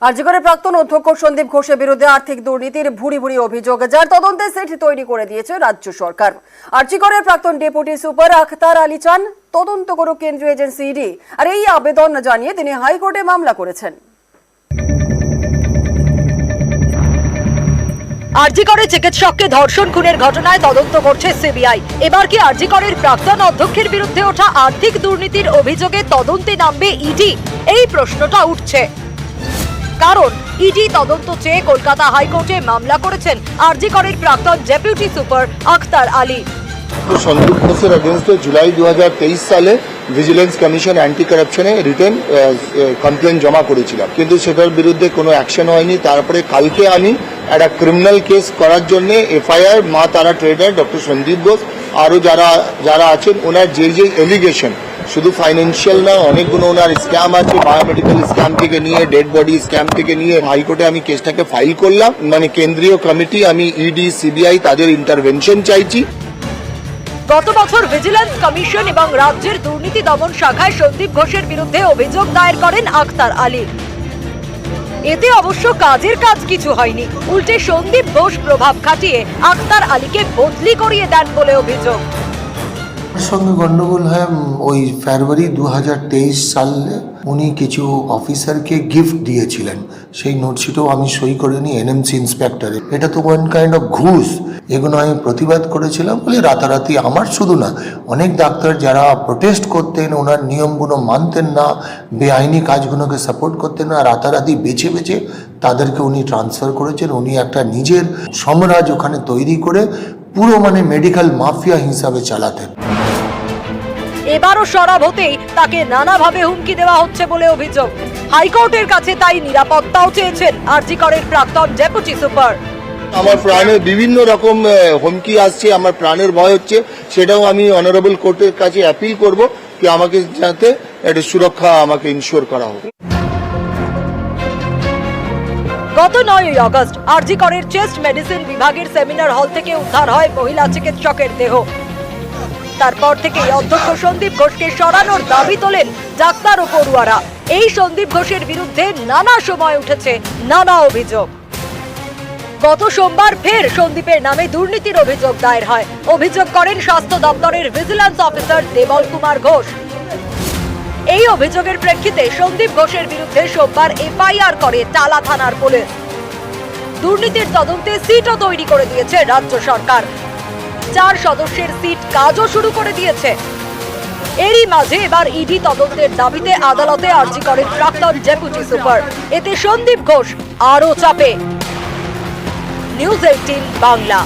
আরজিকরের প্রাক্তন অধ্যক্ষ সন্দীপ ঘোষের বিরুদ্ধে আর্থিক দুর্নীতির ভুরি ভুরি অভিযোগ, যার তদন্তে সেট তৈরি করে দিয়েছে রাজ্য সরকার। আরজিকরের প্রাক্তন ডেপুটি সুপার আখতার আলী চান তদন্ত করুক কেন্দ্রীয় এজেন্সি ইডি, আর এই আবেদন জানিয়ে তিনি হাইকোর্টে মামলা করেছেন। আরজিকরে চিকিৎসককে ধর্ষণ খুনের ঘটনায় তদন্ত করছে সিবিআই। এবার কি আরজিকরের প্রাক্তন অধ্যক্ষের বিরুদ্ধে ওঠা আর্থিক দুর্নীতির অভিযোগে তদন্তে নামবে ইডি? এই প্রশ্নটা উঠছে, কারণ ইডি তদন্ত চেয়ে কলকাতা হাইকোর্টে মামলা করেছেন আরজিকরের প্রাক্তন ডেপুটি সুপার আখতার আলী। সন্দীপ ঘোষের এগেনস্টে জুলাই 2023 সালে ভিজিলেন্স কমিশন অ্যান্টি কারাপশনে রিটেন কমপ্লেন জমা করেছিলাম, কিন্তু সেটার বিরুদ্ধে কোনো অ্যাকশন হয়নি। তারপরে কালকে আমি একটা ক্রিমিনাল কেস করার জন্য এফআইআর মা তারা ট্রেডার ডক্টর সন্দীপ ঘোষ আরও যারা আছেন ওনার যে এলিগেশন, শুধু ফাইন্যান্সিয়াল না, অনেকগুলো ওনার স্ক্যাম আছে, বায়োমেডিক্যাল স্ক্যাম থেকে নিয়ে ডেড বডি স্ক্যাম থেকে নিয়ে হাইকোর্টে আমি কেসটাকে ফাইল করলাম। মানে কেন্দ্রীয় কমিটি, আমি ইডি সিবিআই তাদের ইন্টারভেনশন চাইছি। গত বছর ভিজিলেন্স কমিশন এবং রাজ্যের দুর্নীতি দমন শাখায় সন্দীপ ঘোষের বিরুদ্ধে অভিযোগ দায়ের করেন আখতার আলী। এতে অবশ্য কাজের কাজ কিছু হয়নি, উল্টে সন্দীপ ঘোষ প্রভাব খাটিয়ে আখতার আলীকে বদলি করিয়ে দেন বলে অভিযোগ। সঙ্গে গন্ডগোল হয় ওই ফেব্রুয়ারি 2023 সালে উনি কিছু অফিসারকে গিফট দিয়েছিলেন, সেই নোটশিটও আমি সই করে নিই এনএমসি ইন্সপেক্টরে। এটা তো ওয়ান কাইন্ড অফ ঘুষ। এগুলো আমি প্রতিবাদ করেছিলাম বলে রাতারাতি, আমার শুধু না, অনেক ডাক্তার যারা প্রোটেস্ট করতেন, ওনার নিয়মগুলো মানতেন না, বেআইনি কাজগুলোকে সাপোর্ট করতেন না, রাতারাতি বেছে বেছে তাদেরকে উনি ট্রান্সফার করেছেন। উনি একটা নিজের সাম্রাজ্য ওখানে তৈরি করে পুরো মেডিকেল মাফিয়া হিসাবে চালাতেন। এবারও সরব হতেই তাকে নানাভাবে হুমকি দেওয়া হচ্ছে বলে অভিযোগ। হাইকোর্টের কাছে তাই নিরাপত্তাও চেয়েছেন আরজিকরের প্রাক্তন ডেপুটি সুপার। আমার প্রাণের বিভিন্ন রকম হুমকি আসছে, আমার প্রাণের ভয় হচ্ছে, সেটাও আমি অনারেবল কোর্টের কাছে অ্যাপিল করব কি আমাকে যাতে একটা সুরক্ষা আমাকে ইনশিওর করা হোক। গত 9ই আগস্ট আরজিকরের চেস্ট মেডিসিন বিভাগের সেমিনার হল থেকে উদ্ধার হয় মহিলা চিকিৎসকের দেহ। তারপর থেকে অধ্যক্ষ সন্দীপ ঘোষকে সরানোর দাবি তোলেন ডাক্তার ও পড়ুয়ারা। এই সন্দীপ ঘোষের বিরুদ্ধে নানা সময় উঠেছে নানা অভিযোগ। গত সোমবার ফের সন্দীপের নামে দুর্নীতির অভিযোগ দায়ের হয়। অভিযোগ করেন স্বাস্থ্য দপ্তরের ভিজিলেন্স অফিসার দেবল কুমার ঘোষ। এই অভিযোগের প্রেক্ষিতে সন্দীপ ঘোষের বিরুদ্ধে সোমবার এফআইআর করে টালা থানার পুলিশ। দুর্নীতির তদন্তে সিটও তৈরি করে দিয়েছে রাজ্য সরকার। 4 সদস্যের সিট কাজও শুরু করে দিয়েছে। এরই মাঝে এবার ইডি তদন্তের দাবিতে আদালতে আর্জি করেন প্রাক্তন ডেপুটি সুপার। এতে সন্দীপ ঘোষ আরও চাপে। নিউজ 18 বাংলা।